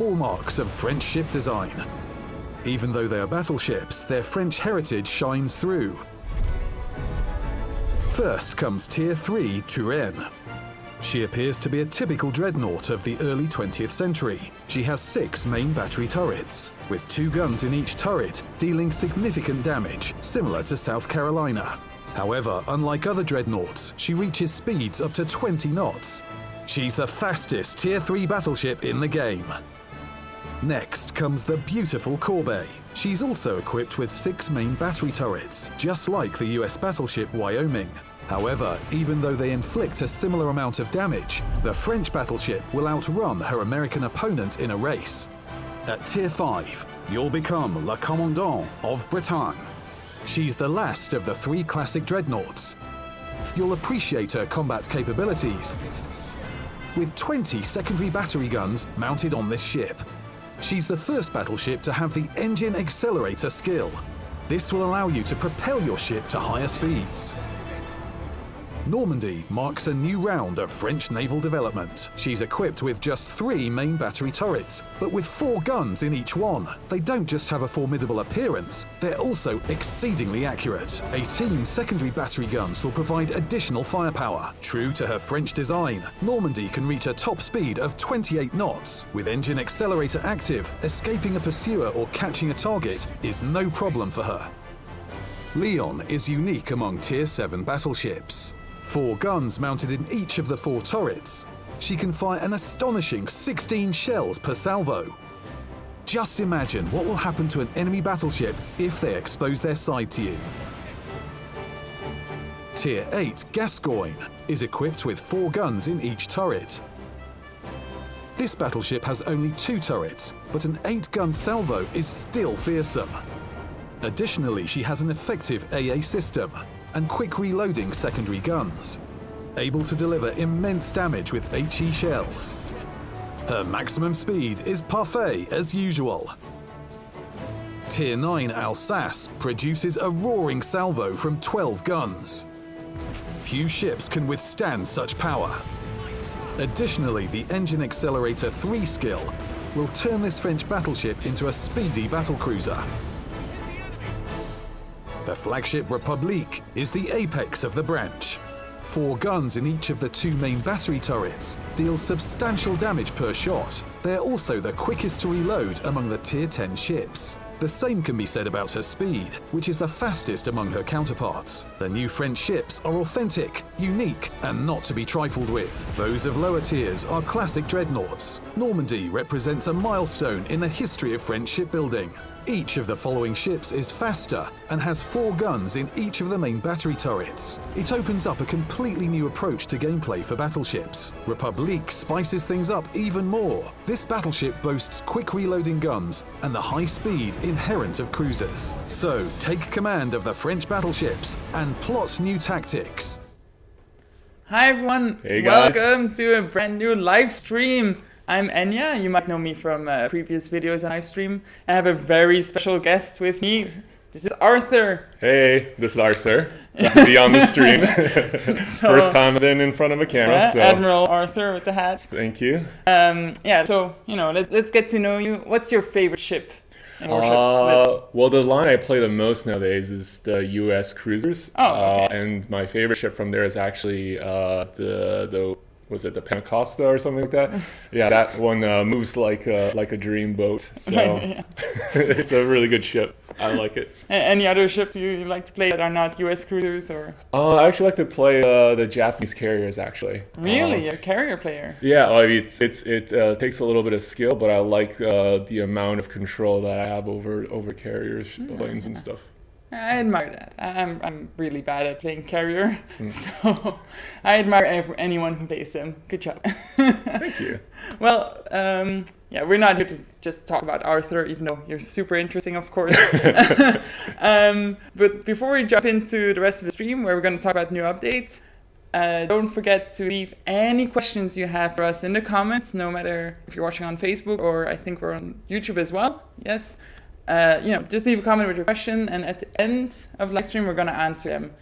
hallmarks of French ship design. Even though they are battleships, their French heritage shines through. First comes Tier 3 Turenne. She appears to be a typical dreadnought of the early 20th century. She has 6 main battery turrets, with 2 guns in each turret, dealing significant damage, similar to South Carolina. However, unlike other dreadnoughts, she reaches speeds up to 20 knots. She's the fastest Tier 3 battleship in the game. Next comes the beautiful Corbeil. She's also equipped with 6 main battery turrets, just like the US battleship Wyoming. However, even though they inflict a similar amount of damage, the French battleship will outrun her American opponent in a race. At Tier 5, you'll become La Commandant of Bretagne. She's the last of the 3 classic dreadnoughts. You'll appreciate her combat capabilities, with 20 secondary battery guns mounted on this ship. She's the first battleship to have the engine accelerator skill. This will allow you to propel your ship to higher speeds. Normandy marks a new round of French naval development. She's equipped with just 3 main battery turrets, but with 4 guns in each one. They don't just have a formidable appearance, they're also exceedingly accurate. 18 secondary battery guns will provide additional firepower. True to her French design, Normandy can reach a top speed of 28 knots. With engine accelerator active, escaping a pursuer or catching a target is no problem for her. Lyon is unique among Tier 7 battleships. 4 guns mounted in each of the 4 turrets. She can fire an astonishing 16 shells per salvo. Just imagine what will happen to an enemy battleship if they expose their side to you. Tier 8 Gascoigne is equipped with 4 guns in each turret. This battleship has only 2 turrets, but an 8-gun salvo is still fearsome. Additionally, she has an effective AA system and quick reloading secondary guns, able to deliver immense damage with HE shells. Her maximum speed is parfait as usual. Tier 9 Alsace produces a roaring salvo from 12 guns. Few ships can withstand such power. Additionally, the engine accelerator 3 skill will turn this French battleship into a speedy battlecruiser. The flagship Republique is the apex of the branch. 4 guns in each of the 2 main battery turrets deal substantial damage per shot. They're also the quickest to reload among the Tier 10 ships. The same can be said about her speed, which is the fastest among her counterparts. The new French ships are authentic, unique, and not to be trifled with. Those of lower tiers are classic dreadnoughts. Normandy represents a milestone in the history of French shipbuilding. Each of the following ships is faster and has 4 guns in each of the main battery turrets. It opens up a completely new approach to gameplay for battleships. Republique spices things up even more. This battleship boasts quick reloading guns and the high speed inherent of cruisers. So take command of the French battleships and plot new tactics. Hi everyone, hey guys. Welcome to a brand new live stream. I'm Enya, you might know me from previous videos on live stream. I have a very special guest with me. This is Arthur. Hey, this is Arthur. Glad to be on the stream. First time I've been in front of a camera. Yeah, so. Admiral Arthur with the hat. Thank you. So, let's get to know you. What's your favorite ship in warships? Well, the line I play the most nowadays is the US cruisers. Oh, okay. And my favorite ship from there is actually was it the Pentecosta or something like that? Yeah, that one moves like a dream boat. So it's a really good ship. I like it. Any other ships you like to play that are not US cruisers or? I actually like to play the Japanese carriers actually. Really, a carrier player? Yeah, I mean, it takes a little bit of skill, but I like the amount of control that I have over carriers, planes and stuff. I admire that. I'm really bad at playing carrier, so I admire anyone who plays them. Good job. Thank you. Well, we're not here to just talk about Arthur, even though you're super interesting, of course. But before we jump into the rest of the stream, where we're going to talk about new updates, don't forget to leave any questions you have for us in the comments, no matter if you're watching on Facebook or I think we're on YouTube as well. Yes. Just leave a comment with your question, and at the end of the live stream, we're going to answer them,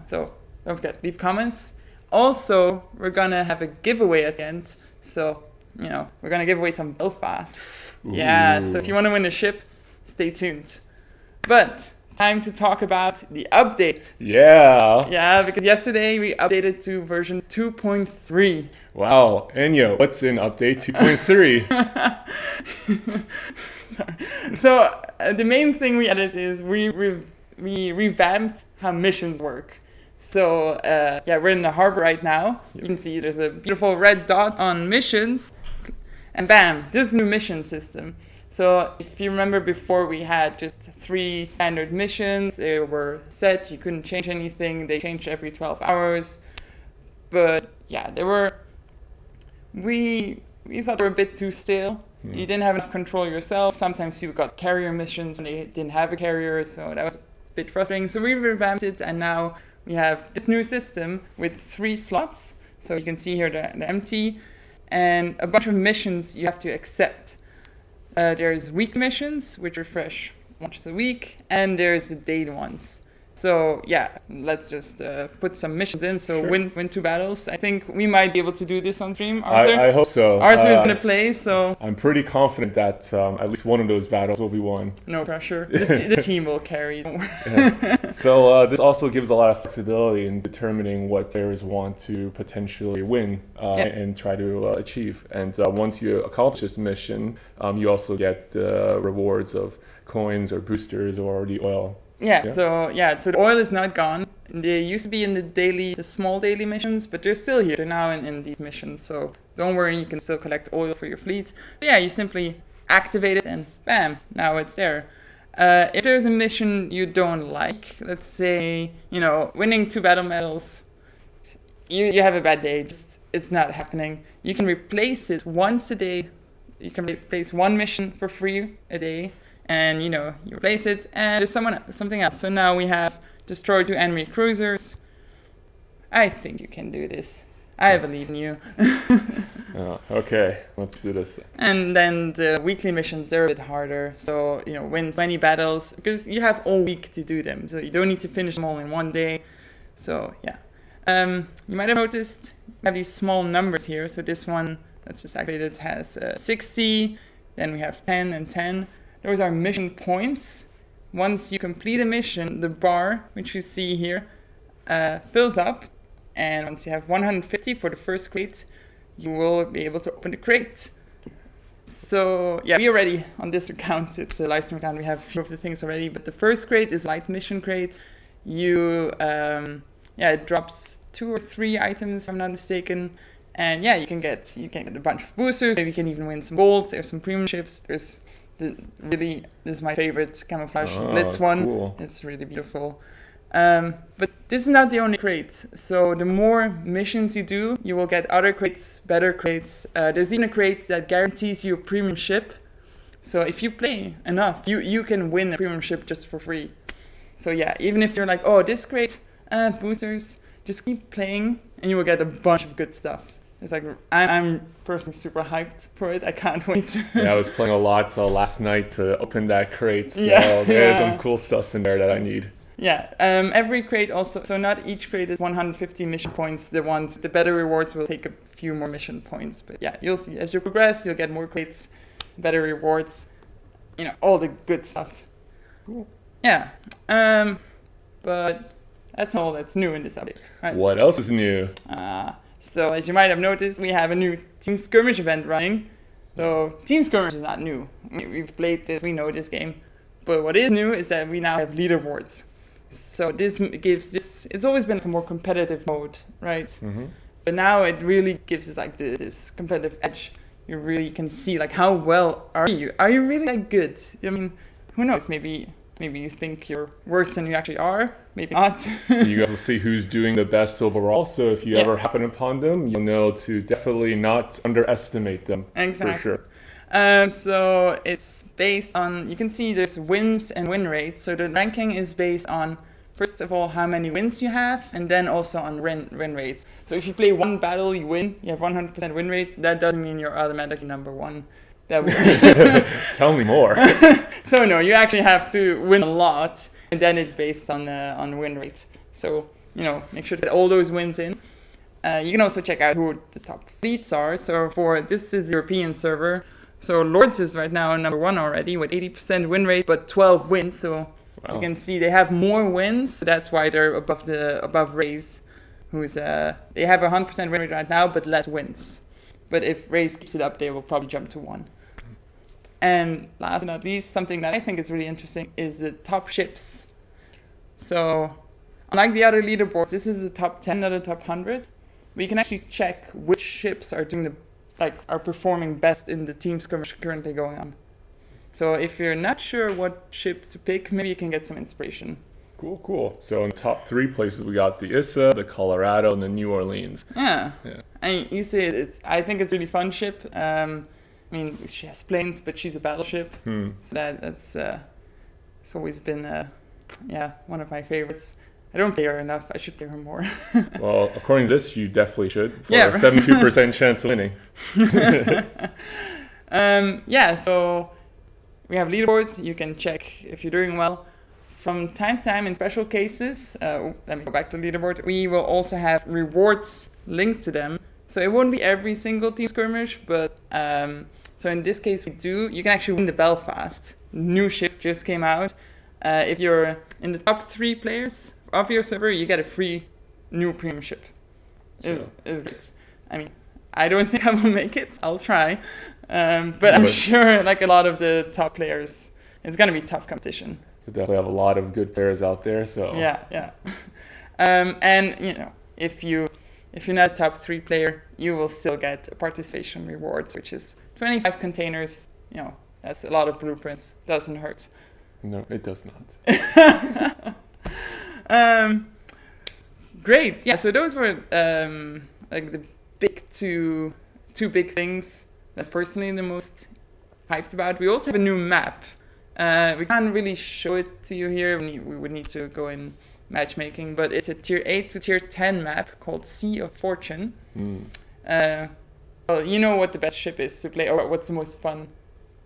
so don't forget, leave comments. Also, we're going to have a giveaway at the end, so we're going to give away some Belfasts. Yeah, so if you want to win a ship, stay tuned. But time to talk about the update. Yeah. Yeah, because yesterday we updated to version 2.3. Wow. Enya, what's in update 2.3? Sorry. So the main thing we added is we revamped how missions work. So we're in the harbor right now. Yes. You can see there's a beautiful red dot on missions. And bam, this is the new mission system. So if you remember before, we had just 3 standard missions. They were set, you couldn't change anything. They changed every 12 hours. But yeah, we thought they were a bit too stale. You didn't have enough control yourself. Sometimes you got carrier missions when they didn't have a carrier, so that was a bit frustrating. So we revamped it, and now we have this new system with 3 slots. So you can see here the empty, and a bunch of missions you have to accept. There's week missions, which refresh once a week, and there's the daily ones. So yeah, let's just put some missions in. So sure. win 2 battles. I think we might be able to do this on stream. Arthur? I hope so. Arthur is going to play, so I'm pretty confident that at least one of those battles will be won. No pressure. The team will carry. Don't worry. Yeah. So this also gives a lot of flexibility in determining what players want to potentially win and try to achieve. And once you accomplish this mission, you also get the rewards of coins or boosters or the oil. So the oil is not gone. They used to be in the small daily missions, but they're still here. They're now in these missions, so don't worry, you can still collect oil for your fleet. But yeah, you simply activate it and bam, now it's there. If there's a mission you don't like, let's say, winning 2 battle medals, you have a bad day, it's not happening. You can replace it once a day. You can replace 1 mission for free a day. And you replace it, and there's something else. So now we have destroy 2 enemy cruisers. I think you can do this. I believe in you. Okay, let's do this. And then the weekly missions, they're a bit harder. So win 20 battles because you have all week to do them. So you don't need to finish them all in one day. So yeah, you might have noticed we have these small numbers here. So this one, let's just activate it, has 60. Then we have 10 and 10. Those are mission points. Once you complete a mission, the bar, which you see here, fills up. And once you have 150 for the first crate, you will be able to open the crate. So yeah, we are ready on this account. It's a live stream account. We have a few of the things already. But the first crate is light mission crate. It drops 2 or 3 items, if I'm not mistaken. And yeah, you can get a bunch of boosters. Maybe you can even win some gold. There's some premium ships. This is my favorite camouflage blitz one. Cool. It's really beautiful. But this is not the only crate. So the more missions you do, you will get other crates, better crates. There's even a crate that guarantees you a premium ship. So if you play enough, you can win a premium ship just for free. So yeah, even if you're like, oh, this crate, boosters, just keep playing and you will get a bunch of good stuff. It's like, I'm personally super hyped for it. I can't wait. Yeah, I was playing a lot last night to open that crate. So there's some cool stuff in there that I need. Yeah, every crate also, so not each crate is 150 mission points. The ones with the better rewards will take a few more mission points. But yeah, you'll see, as you progress, you'll get more crates, better rewards, all the good stuff. Cool. Yeah, but that's all that's new in this update. Right? What else is new? So as you might have noticed, we have a new Team Skirmish event running. So Team Skirmish is not new. We've played this, we know this game. But what is new is that we now have leaderboards. So this gives this, it's always been a more competitive mode, right? Mm-hmm. But now it really gives us like this competitive edge. You really can see like how well are you? Are you really that good? I mean, who knows? Maybe you think you're worse than you actually are. Maybe not. You guys will see who's doing the best overall. So if you ever happen upon them, you'll know to definitely not underestimate them. Exactly. For sure. So it's based on, you can see there's wins and win rates. So the ranking is based on, first of all, how many wins you have, and then also on win rates. So if you play 1 battle, you win, you have 100% win rate. That doesn't mean you're automatically number 1. That would Tell me more. So no, you actually have to win a lot, and then it's based on win rate. So make sure to get all those wins in. You can also check out who the top fleets are. So this is European server. So Lords is right now number 1 already with 80% win rate, but 12 wins. So as you can see, they have more wins. So that's why they're above Raze, who's they have a 100% win rate right now, but less wins. But if Raze keeps it up, they will probably jump to 1. And last but not least, something that I think is really interesting is the top ships. So unlike the other leaderboards, this is the top 10 out of the top 100. But you can actually check which ships are doing are performing best in the team skirmish currently going on. So if you're not sure what ship to pick, maybe you can get some inspiration. Cool. So in the top 3 places, we got the Issa, the Colorado, and the New Orleans. Yeah. I mean, you see, I think it's a really fun ship. I mean, she has planes, but she's a battleship. So that's it's always been one of my favorites. I don't play her enough. I should play her more. Well, according to this, you definitely should. For a 72% chance of winning. So we have leaderboards. You can check if you're doing well. From time to time, in special cases, let me go back to leaderboard, we will also have rewards linked to them. So it won't be every single team skirmish, but so in this case you can actually win the Belfast. New ship just came out. If you're in the top 3 players of your server, you get a free new premium ship. Is great. I mean, I don't think I will make it. I'll try. But I'm sure like a lot of the top players, it's going to be tough competition. We definitely have a lot of good players out there. So yeah. And you know, if you're not a top 3 player, you will still get a participation reward, which is 25 containers. You know, that's a lot of blueprints. Doesn't hurt. No, it does not. Great. Yeah. So those were like the two big things that personally I'm the most hyped about. We also have a new map. We can't really show it to you here. We would need to go in matchmaking, but it's a tier 8 to tier 10 map called Sea of Fortune. Well, you know what the best ship is to play, or what's the most fun,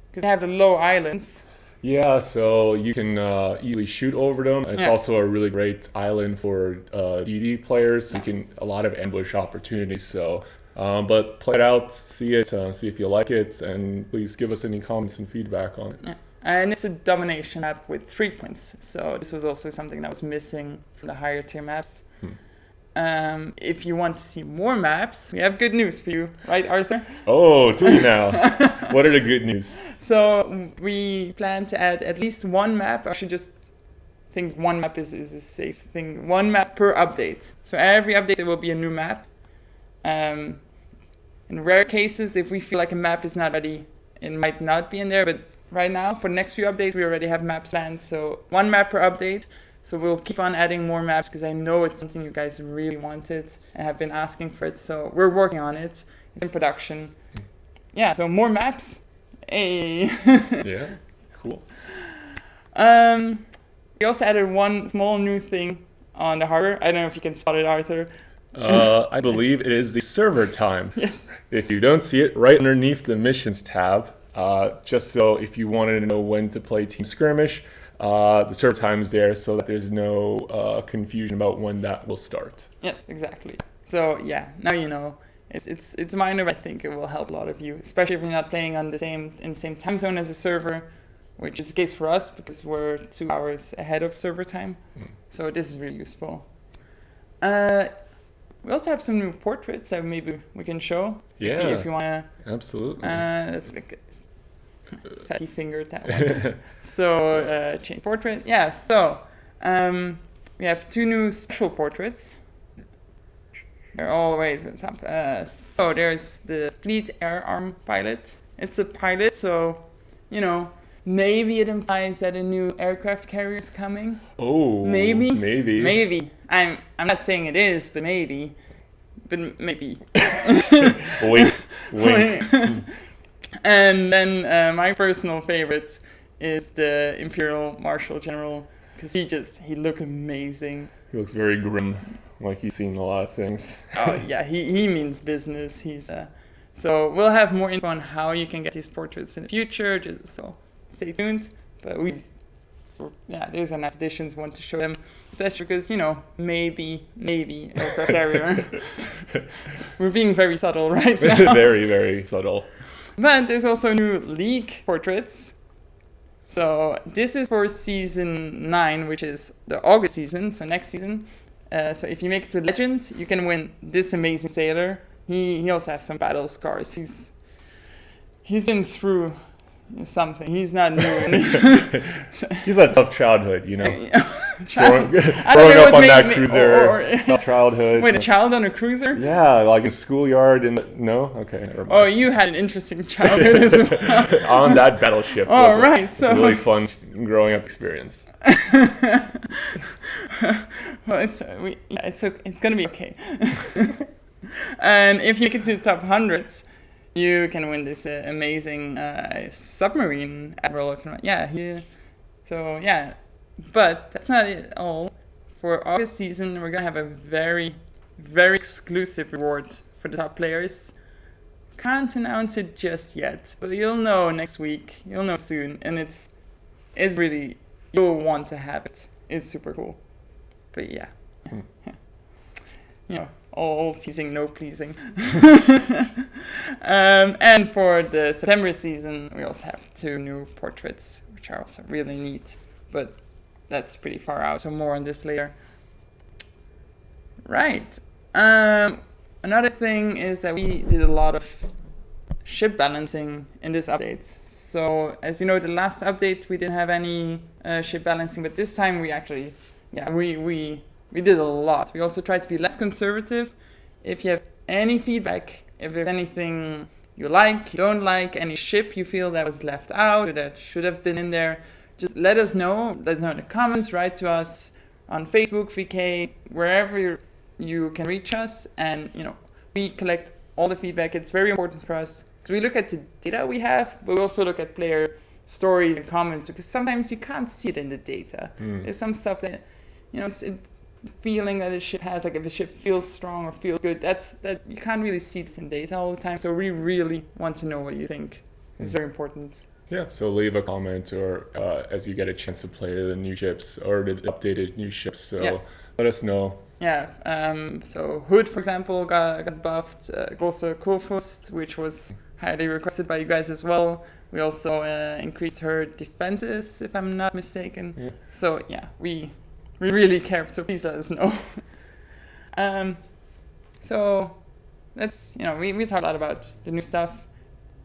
because they have the low islands. Yeah, so you can easily shoot over them. It's also a really great island for DD players. So you can a lot of ambush opportunities. So, but play it out, see it, see if you like it, and please give us any comments and feedback on it. Yeah. And it's a domination map with 3 points. So this was also something that was missing from the higher tier maps. If you want to see more maps, we have good news for you, right, Arthur? Oh, tell me now. What are the good news? So we plan to add at least one map. I should just think one map is a safe thing. One map per update. So every update there will be a new map. In rare cases, if we feel like a map is not ready, it might not be in there. But right now, for the next few updates, we already have maps planned. So one map per update. So we'll keep on adding more maps because I know it's something you guys really wanted and have been asking for it. So we're working on it. It's in production. Yeah, so more maps. Hey. Yeah, cool. We also added one small new thing on the harbor. I don't know if you can spot it, Arthur. I believe it is the server time. Yes. If you don't see it, right underneath the missions tab, just so if you wanted to know when to play Team Skirmish, the server time is there so that there's no confusion about when that will start. Yes, exactly. So yeah, now you know. It's minor, but I think it will help a lot of you, especially if you're not playing in the same time zone as a server, which is the case for us because we're 2 hours ahead of server time. So this is really useful. We also have some new portraits that maybe we can show. Yeah. If you want to. Absolutely. Let's make it fatty fingered that one. So change portrait. Yeah. So we have 2 new special portraits. They're all the way to the top. So there's the Fleet Air Arm pilot. It's a pilot, so you know maybe it implies that a new aircraft carrier is coming. Oh, maybe. I'm not saying it is, but maybe. Wink. And then my personal favorite is the Imperial Marshal General because he looks amazing. He looks very grim, like he's seen a lot of things. Oh yeah, he means business. So we'll have more info on how you can get these portraits in the future. So stay tuned. But these are nice additions. Want to show them, especially because maybe aircraft carrier. We're being very subtle right now. Very, very subtle. But there's also new league portraits. So this is for season 9, which is the August season, so next season. So if you make it to Legend, you can win this amazing sailor. He also has some battle scars. He's been through something. He's not new. He's had a tough childhood, growing up on that cruiser. Tough childhood. Wait, a child on a cruiser? Yeah, like in schoolyard. No? Okay, never mind. Oh, you had an interesting childhood as well. On that battleship. Oh, right. It's a really fun growing up experience. Well, it's going to be okay. And if you get to the top 100, you can win this amazing submarine admiral. But that's not it all. For August season, we're going to have a very, very exclusive reward for the top players. Can't announce it just yet, but you'll know next week. You'll know soon. And it's really, you'll want to have it. It's super cool. But yeah. All teasing, no pleasing. And for the September season, we also have 2 new portraits, which are also really neat. But that's pretty far out, so more on this later. Right. Another thing is that we did a lot of ship balancing in this update. So as you know, the last update we didn't have any ship balancing, but this time we actually, we did a lot. We also tried to be less conservative. If you have any feedback, if there's anything you like, you don't like, any ship you feel that was left out or that should have been in there, just let us know. Let us know in the comments, write to us on Facebook, VK, wherever you can reach us. And, we collect all the feedback. It's very important for us. So we look at the data we have, but we also look at player stories and comments, because sometimes you can't see it in the data. There's some stuff that, it's feeling that a ship has, like if a ship feels strong or feels good, that you can't really see this in data all the time. So we really want to know what you think. It's very important. Yeah, so leave a comment or as you get a chance to play the new ships or the updated new ships. So let us know. Yeah, so Hood, for example, got buffed. Also Kurfürst, which was highly requested by you guys as well. We also increased her defenses, if I'm not mistaken. Yeah. So we really care, so please let us know. So that's, we talked a lot about the new stuff.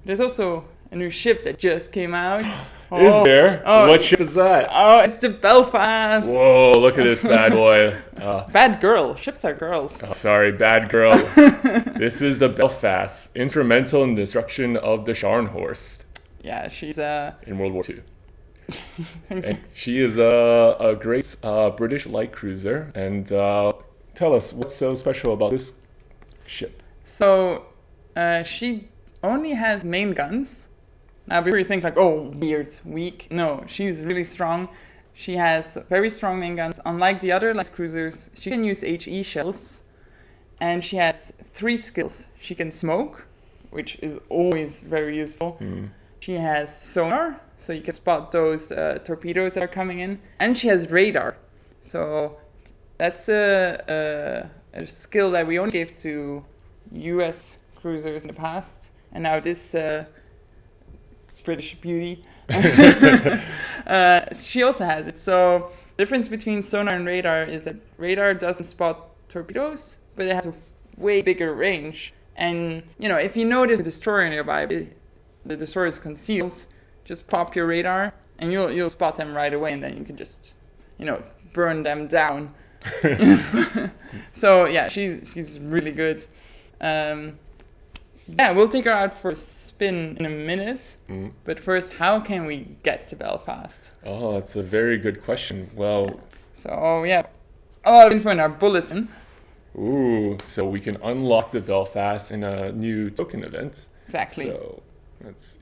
There's also a new ship that just came out. Is there? What ship is that? Oh, it's the Belfast. Whoa, look at this bad boy. Bad girl. Ships are girls. Oh, sorry, bad girl. This is the Belfast, instrumental in the destruction of the Scharnhorst. Yeah, she's in World War II. And she is a great British light cruiser. And tell us, what's so special about this ship? So she only has main guns. Now, before you think like, oh, weird, weak. No, she's really strong. She has very strong main guns. Unlike the other light cruisers, she can use HE shells. And she has 3 skills. She can smoke, which is always very useful. She has sonar, so you can spot those torpedoes that are coming in. And she has radar. So that's a skill that we only gave to US cruisers in the past. And now this British beauty, she also has it. So the difference between sonar and radar is that radar doesn't spot torpedoes, but it has a way bigger range. And, if you notice a destroyer nearby, the destroyer is concealed, just pop your radar and you'll spot them right away, and then you can just, burn them down. So yeah, she's really good. We'll take her out for a spin in a minute. But first, how can we get to Belfast? Oh, that's a very good question. Well, so a lot of info in our bulletin. Ooh, so we can unlock the Belfast in a new token event. Exactly. So that's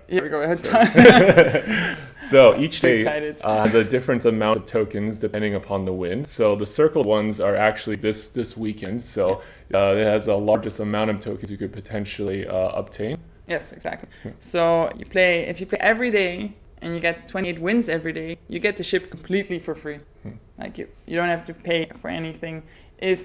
here we go. So each day has a different amount of tokens depending upon the win. So the circled ones are actually this weekend. So it has the largest amount of tokens you could potentially obtain. Yes, exactly. So if you play every day and you get 28 wins every day, you get the ship completely for free. Like you don't have to pay for anything. If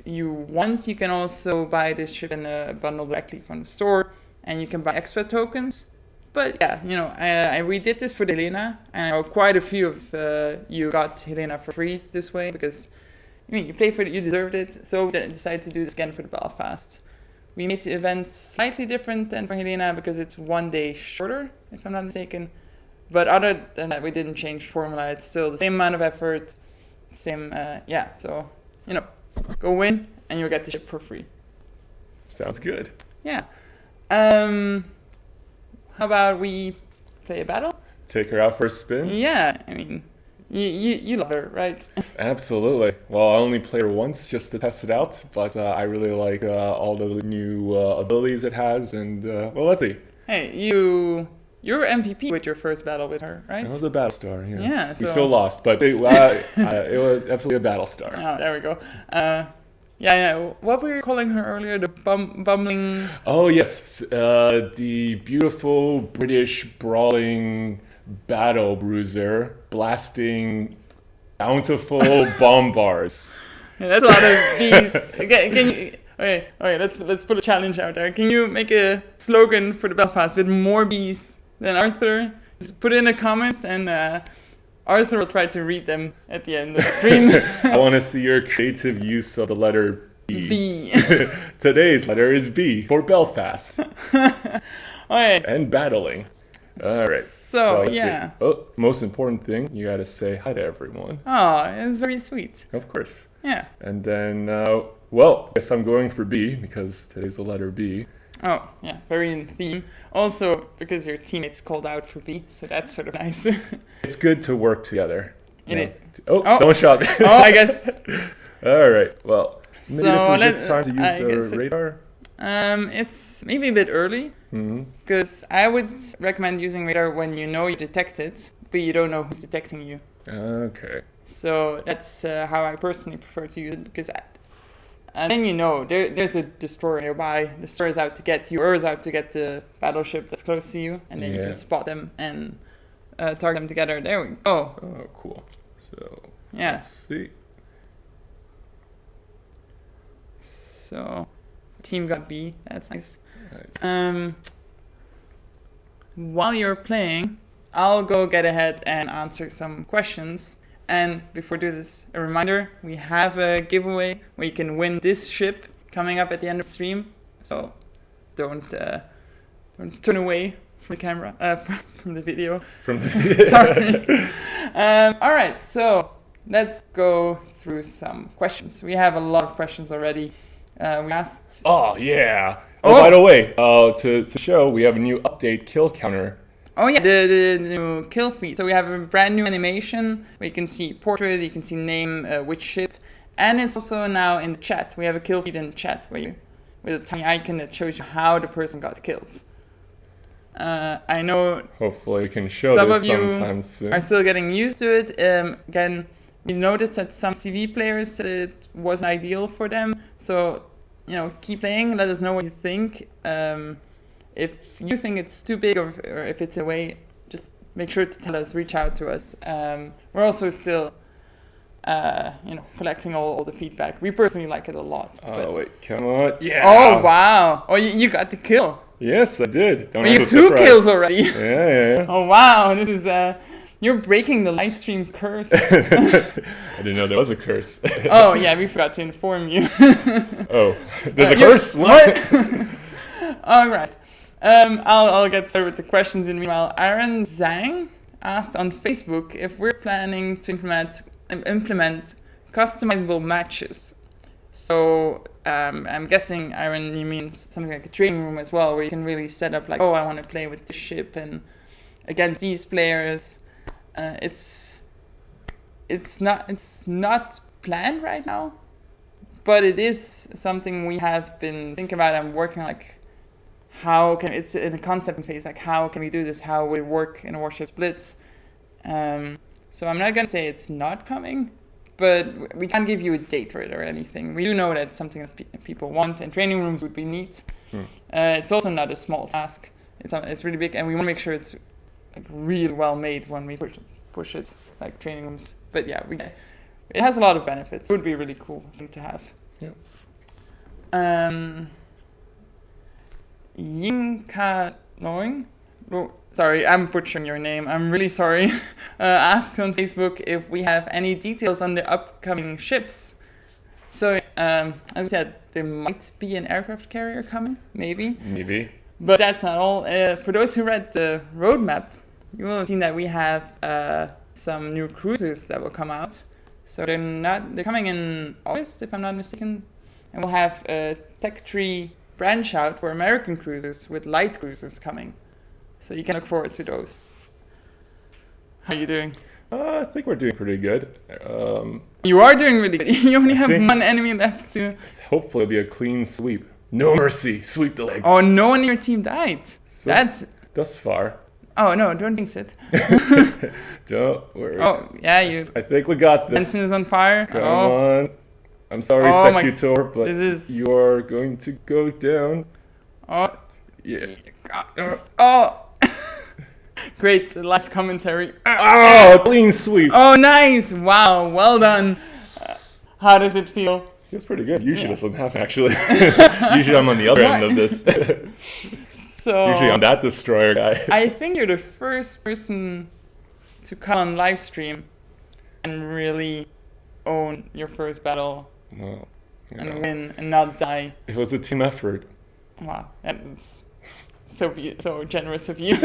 you want, you can also buy this ship in a bundle directly from the store, and you can buy extra tokens. But yeah, I redid this for the Helena, and I know quite a few of you got Helena for free this way, because you played for it, you deserved it. So we decided to do this again for the Belfast. We made the event slightly different than for Helena because it's 1 day shorter, if I'm not mistaken. But other than that, we didn't change the formula. It's still the same amount of effort, same, So, go win and you'll get the ship for free. Sounds good. Yeah. How about we play a battle? Take her out for a spin? Yeah, I mean, you love her, right? Absolutely. Well, I only played her once just to test it out, but I really like all the new abilities it has, and well, let's see. Hey, you were MVP with your first battle with her, right? It was a Battlestar, yeah. Yeah, We so- still lost, but it was definitely a Battlestar. Oh, there we go. Yeah. What were you calling her earlier? The bumbling... Oh, yes. The beautiful British brawling battle bruiser blasting bountiful bombars. Yeah, that's a lot of bees. Can you... Okay, let's put a challenge out there. Can you make a slogan for the Belfast with more bees than Arthur? Just put it in the comments, and Arthur will try to read them at the end of the stream. I want to see your creative use of the letter B. B. Today's letter is B for Belfast. Okay. And battling. All right. So let's see. yeah. Oh, most important thing, you got to say hi to everyone. Oh, it's very sweet. Of course. Yeah. And then, well, I guess I'm going for B because today's the letter B. Oh, yeah, very in theme. Also, because your teammates called out for B, so that's sort of nice. It's good to work together. Oh. Someone shot me. Oh, I guess. All right. Well, maybe So this is a good time to use the radar. It's maybe a bit early, because I would recommend using radar when you know you detect it, but you don't know who's detecting you. Okay. So that's how I personally prefer to use it, because then there's a destroyer nearby. The destroyer is out to get you, or is out to get the battleship that's close to you, and then you can spot them and target them together. There we go. Oh, cool. So Yeah. let's see. So team got B. That's nice. Nice. While you're playing, I'll go get ahead and answer some questions. And before we do this, a reminder, we have a giveaway where you can win this ship coming up at the end of the stream. So don't turn away from the camera, from the video. Sorry. All right, so let's go through some questions. We have a lot of questions already. We asked... Oh, yeah. Oh, by the way, to show, we have a new update kill counter. Oh yeah, the new kill feed. So we have a brand new animation where you can see portrait, you can see name, which ship, and it's also now in the chat. We have a kill feed in the chat with a tiny icon that shows you how the person got killed. I know. Hopefully, we can show some this of you sometime soon. are still getting used to it. Again, we noticed that some CV players said it wasn't ideal for them. So keep playing. Let us know what you think. If you think it's too big or if it's away, just make sure to tell us, reach out to us. We're also still, collecting all the feedback. We personally like it a lot. Oh, wait, come on. Yeah. Oh, wow. Oh, you got the kill. Yes, I did. You have 2 kills already. Yeah. Oh, wow. This is, you're breaking the live stream curse. I didn't know there was a curse. Oh, yeah, we forgot to inform you. Oh, there's a curse? What? All right. I'll get started with the questions. In meanwhile, Aaron Zhang asked on Facebook if we're planning to implement customizable matches. So I'm guessing, Aaron, you mean something like a training room as well, where you can really set up like, oh, I want to play with this ship and against these players. It's not planned right now, but it is something we have been thinking about and working on, like. It's in the concept phase, like how can we do this? How will it work in a warship splits? So I'm not going to say it's not coming, but we can't give you a date for it or anything. We do know that it's something that people want, and training rooms would be neat. It's also not a small task. It's really big, and we want to make sure it's like really well made when we push it, like training rooms. But yeah, it has a lot of benefits. It would be a really cool thing to have. Yeah. Yinka Loing? Sorry, I'm butchering your name. I'm really sorry. Asked on Facebook if we have any details on the upcoming ships. So, as I said, there might be an aircraft carrier coming, maybe. Maybe. But that's not all. For those who read the roadmap, you will have seen that we have some new cruisers that will come out. So they're coming in August, if I'm not mistaken. And we'll have a tech tree branch out for American cruisers with light cruisers coming. So you can look forward to those. How are you doing? I think we're doing pretty good. You are doing really good. You only have think- one enemy left to... Hopefully it'll be a clean sweep. No mercy. Sweep the legs. Oh, no one in your team died. So, That's... thus far. Oh, no, don't jinx it. Don't worry. Oh, yeah, you... I think we got this. Benson is on fire. Come Oh, on. I'm sorry, Oh my- Secutor, but this is- you're going to go down. oh, Yeah. oh. Great live commentary. Oh, clean sweep. Oh, nice. Wow, well done. How does it feel? Feels pretty good. Usually this doesn't happen, actually. Usually I'm on the other end of this. So Usually I'm that destroyer guy. I think you're the first person to come on live stream and really own your first battle No. and win and not die. It was a team effort. Wow, that's so generous of you.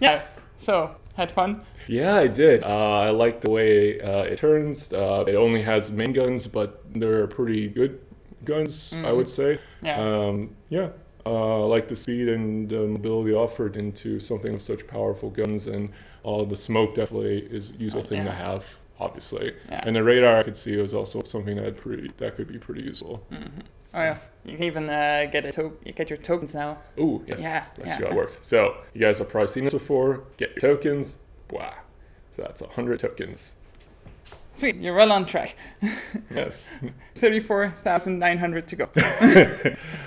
Yeah, so had fun. Yeah, I did. I like the way it turns. It only has main guns, but they're pretty good guns, I would say. Yeah. Yeah. I like the speed and the mobility offered into something with such powerful guns, and the smoke definitely is a useful thing to have, obviously. Yeah. And the radar I could see was also something that could be pretty useful. Oh yeah, you can even get your tokens now. Ooh, yes. Yeah, Let's yeah. see how it works. So you guys have probably seen this before. Get your tokens. Wow. So that's 100 tokens. Sweet, you're well on track. Yes. 34,900 to go.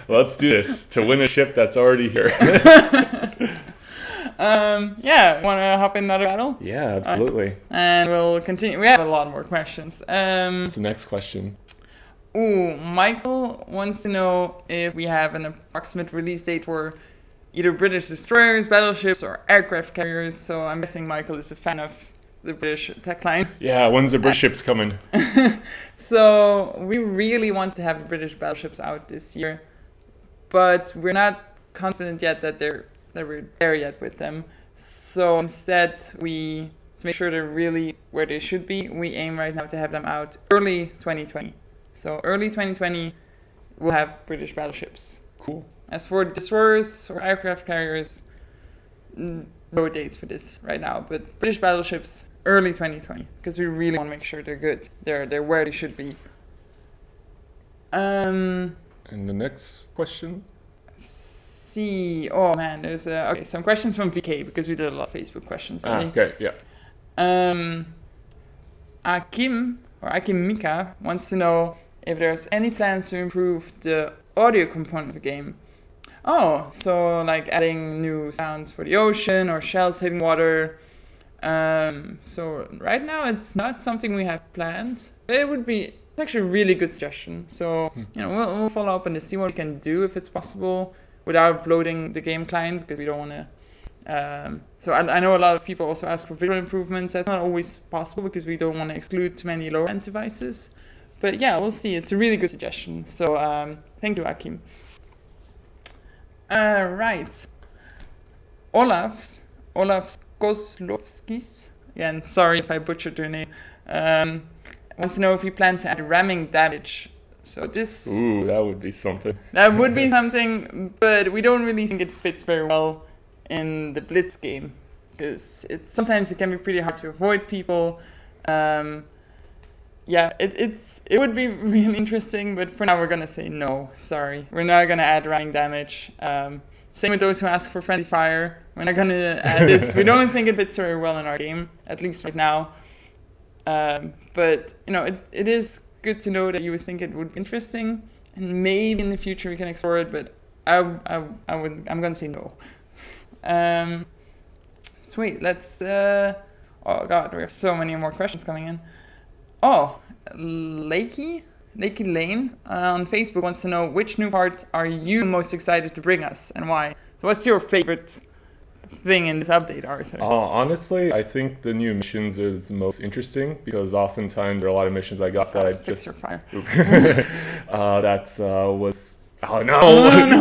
Let's do this to win a ship that's already here. Yeah, want to hop in another battle? Yeah, absolutely. And we'll continue. We have a lot more questions. What's the next question? Ooh, Michael wants to know if we have an approximate release date for either British destroyers, battleships, or aircraft carriers. So I'm guessing Michael is a fan of the British tech line. Yeah, when's the British ships coming? So we really want to have the British battleships out this year, but we're not confident yet that we're there yet with them. So instead, to make sure they're really where they should be, we aim right now to have them out early 2020. So early 2020, we'll have British battleships. Cool. As for destroyers or aircraft carriers, no dates for this right now, but British battleships, early 2020, because we really want to make sure they're good. They're where they should be. And the next question? Oh man, there's some questions from VK, because we did a lot of Facebook questions. Really. Okay, yeah. Akim Mika wants to know if there's any plans to improve the audio component of the game. Oh, so like adding new sounds for the ocean or shells hitting water. So right now it's not something we have planned. It's actually a really good suggestion. So we'll follow up and see what we can do if it's possible without bloating the game client, because we don't want to. So I know a lot of people also ask for visual improvements. That's not always possible because we don't want to exclude too many lower-end devices. But yeah, we'll see. It's a really good suggestion. So thank you, Akim. Right. Olaf Kozlovskis, again, sorry if I butchered your name, wants to know if you plan to add ramming damage. So this... Ooh, that would be something. That would be something, but we don't really think it fits very well in the Blitz game, because sometimes it can be pretty hard to avoid people. Yeah, it would be really interesting, but for now we're gonna say no. Sorry, we're not gonna add ramming damage. Same with those who ask for friendly fire. We're not gonna add this. We don't think it fits very well in our game, at least right now. But it is good to know that you would think it would be interesting, and maybe in the future we can explore it. But I'm gonna say no. Sweet. Let's. Oh God, we have so many more questions coming in. Oh, Lakey Lane on Facebook wants to know which new part are you most excited to bring us and why. So what's your favorite thing in this update, Arthur? Honestly, I think the new missions are the most interesting because oftentimes there are a lot of missions I got that I Fix just your fire. was. Oh no!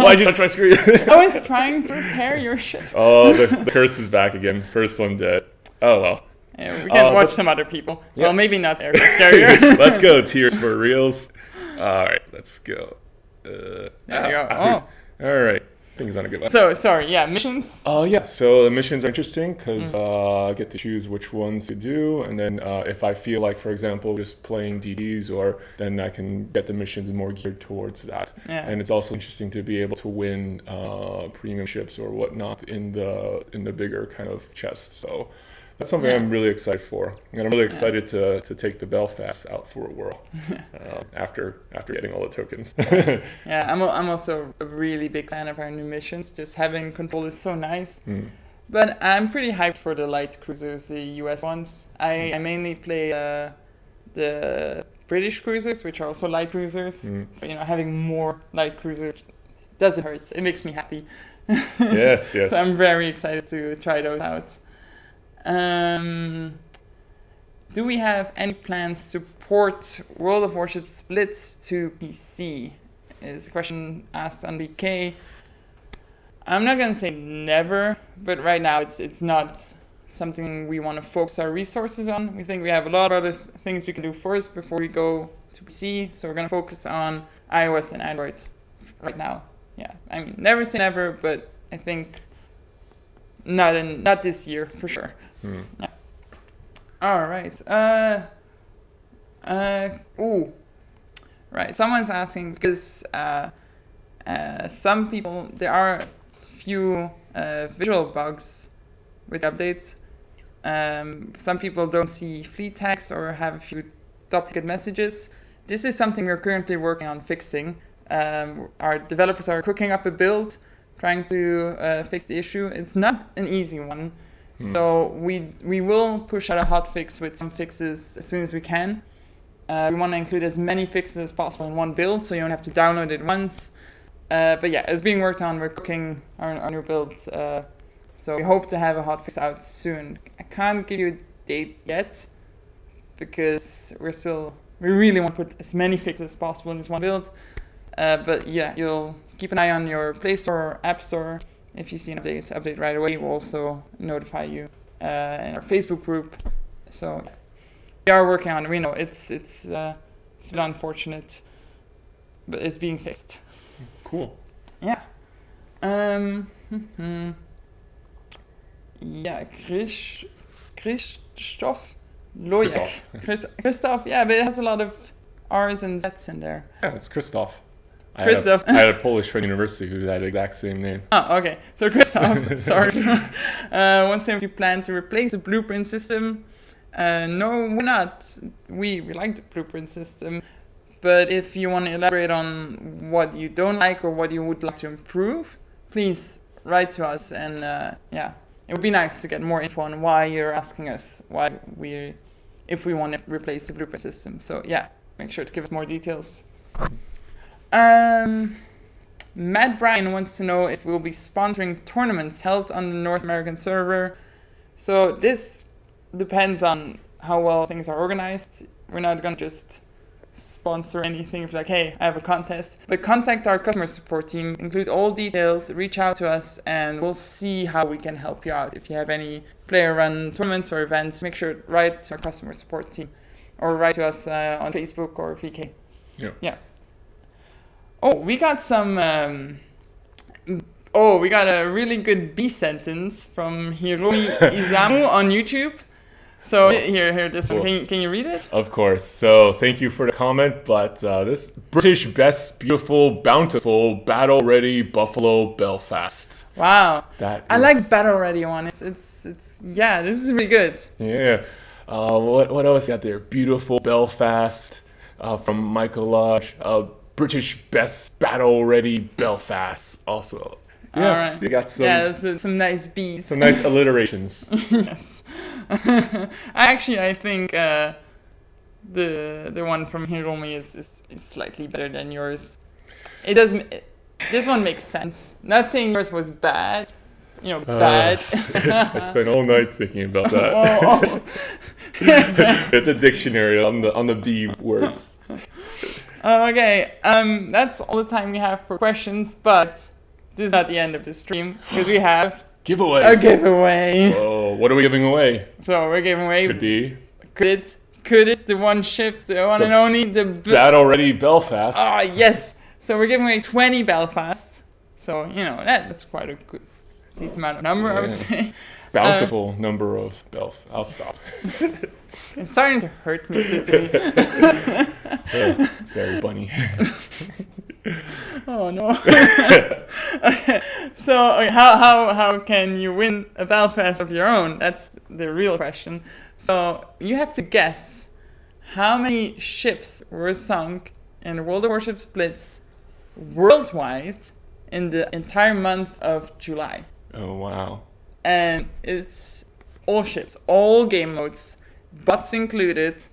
Why'd you touch my screen? I was trying to repair your shit. Oh, the curse is back again. First one dead. Oh well. Yeah, we can watch some other people. Yeah. Well, maybe not aircraft carrier. Let's go, Tears for Reals. All right, let's go. There you go. All right. I think it's on a good one. So, sorry, yeah, missions? Oh, yeah. So the missions are interesting because I get to choose which ones to do. And then if I feel like, for example, just playing DDs, or then I can get the missions more geared towards that. Yeah. And it's also interesting to be able to win premium ships or whatnot in the bigger kind of chest. So that's something I'm really excited for. And I'm really excited to take the Belfast out for a whirl after getting all the tokens. Yeah, I'm also a really big fan of our new missions. Just having control is so nice. But I'm pretty hyped for the light cruisers, the US ones. I mainly play the British cruisers, which are also light cruisers. So, having more light cruisers doesn't hurt. It makes me happy. Yes. So I'm very excited to try those out. Do we have any plans to port World of Warships Blitz to PC? Is a question asked on BK. I'm not gonna say never, but right now it's not something we want to focus our resources on. We think we have a lot of other things we can do first before we go to PC. So we're gonna focus on iOS and Android right now. Yeah, I mean, never say never, but I think not this year for sure. Yeah. All right. Right. Someone's asking because some people, there are a few visual bugs with updates. Some people don't see fleet text or have a few duplicate messages. This is something we're currently working on fixing. Our developers are cooking up a build, trying to fix the issue. It's not an easy one. So we will push out a hot fix with some fixes as soon as we can. We want to include as many fixes as possible in one build, so you don't have to download it once. But yeah, it's being worked on. We're cooking our new build. So we hope to have a hot fix out soon. I can't give you a date yet because we really want to put as many fixes as possible in this one build. But yeah, you'll keep an eye on your Play Store or App Store. If you see an update right away, we'll also notify you in our Facebook group. So we are working on it. We know it's a bit unfortunate, but it's being fixed. Cool. Yeah. Yeah, Christoph Lojek. Christoph, yeah, but it has a lot of R's and Z's in there. Yeah, it's Christoph. I Christoph. had a Polish friend in university who had the exact same name. Oh, okay. So Christoph, sorry. Wants to know if you plan to replace the blueprint system. No, we're not. We like the blueprint system. But if you want to elaborate on what you don't like or what you would like to improve, please write to us. And yeah, it would be nice to get more info on why you're asking us if we want to replace the blueprint system. So yeah, make sure to give us more details. Matt Bryan wants to know if we'll be sponsoring tournaments held on the North American server. So this depends on how well things are organized. We're not going to just sponsor anything if like, hey, I have a contest. But contact our customer support team, include all details, reach out to us, and we'll see how we can help you out. If you have any player-run tournaments or events, make sure to write to our customer support team or write to us on Facebook or VK. Yeah. Oh, we got we got a really good B sentence from Hiromi Izamu on YouTube. So here, this cool. One. Can you read it? Of course. So thank you for the comment, but this British best, beautiful, bountiful, battle ready Buffalo Belfast. Wow. I like battle ready one. It's yeah, this is really good. Yeah. What else got there? Beautiful Belfast from Michael Lodge. British best battle ready Belfast also. Yeah, All right. you got some nice bees. some nice alliterations. Yes. I think the one from Hiromi is slightly better than yours. It does. This one makes sense. Not saying yours was bad. Bad. I spent all night thinking about that. Oh. At the dictionary on the B words. Okay. That's all the time we have for questions, but this is not the end of the stream because we have Giveaways. a giveaway. Oh, what are we giving away? So we're giving away. Could be the one ship, the one and only, the Battle Ready Belfast. Ah, yes. So we're giving away 20 Belfast. So, that's quite a good, decent amount of number, I would say. Bountiful number of Belfast. I'll stop. It's starting to hurt me physically. It's very funny. Oh, no. Okay. So, how can you win a Belfast of your own? That's the real question. So, you have to guess how many ships were sunk in World of Warships Blitz worldwide in the entire month of July. Oh, wow. And it's all ships, all game modes, bots included.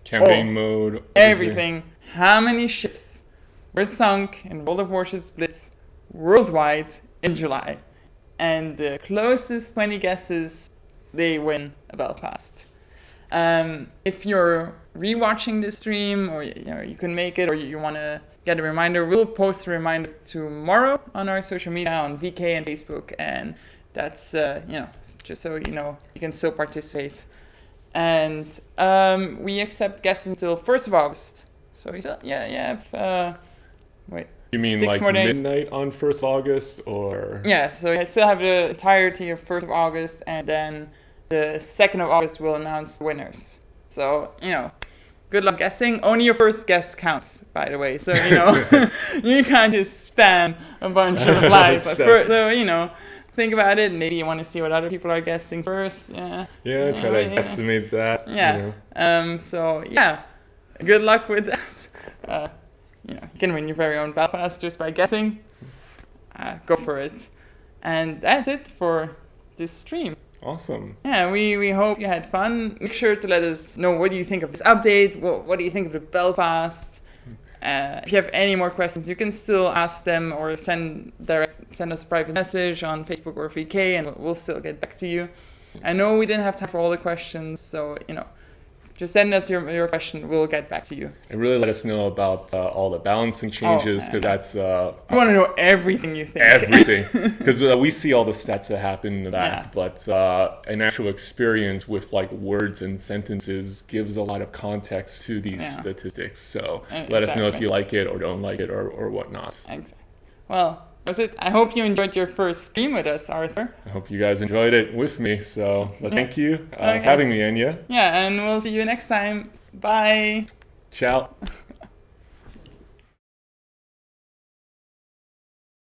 Campaign mode. Everything. How many ships were sunk in World of Warships Blitz worldwide in July? And the closest 20 guesses, they win a Belfast. If you're rewatching the stream, or you can make it, or you want to get a reminder, we'll post a reminder tomorrow on our social media, on VK and Facebook, and that's just so you can still participate. And we accept guests until 1st of August. So wait. You mean 6 like more days. midnight on 1st of August, or? Yeah, so I still have the entirety of 1st of August, and then the 2nd of August we'll announce the winners. So, good luck guessing. Only your first guess counts, by the way. So, you can't just spam a bunch of lies. So, think about it. Maybe you want to see what other people are guessing first. Yeah. Yeah, try to estimate that. Yeah. Good luck with that. You can win your very own Belfast just by guessing. Go for it. And that's it for this stream. Awesome. Yeah, we hope you had fun. Make sure to let us know what do you think of this update. What do you think of the Belfast? If you have any more questions, you can still ask them or send us a private message on Facebook or VK, and we'll still get back to you. I know we didn't have time for all the questions, so just send us your question. We'll get back to you. And really let us know about all the balancing changes, because that's... I want to know everything you think. Everything. Because we see all the stats that happen in the back, but an actual experience with words and sentences gives a lot of context to these statistics. So let us know if you like it or don't like it or whatnot. Exactly. Well, that's it. I hope you enjoyed your first stream with us, Arthur. I hope you guys enjoyed it with me. So thank you for having me, Anya. Yeah, and we'll see you next time. Bye. Ciao.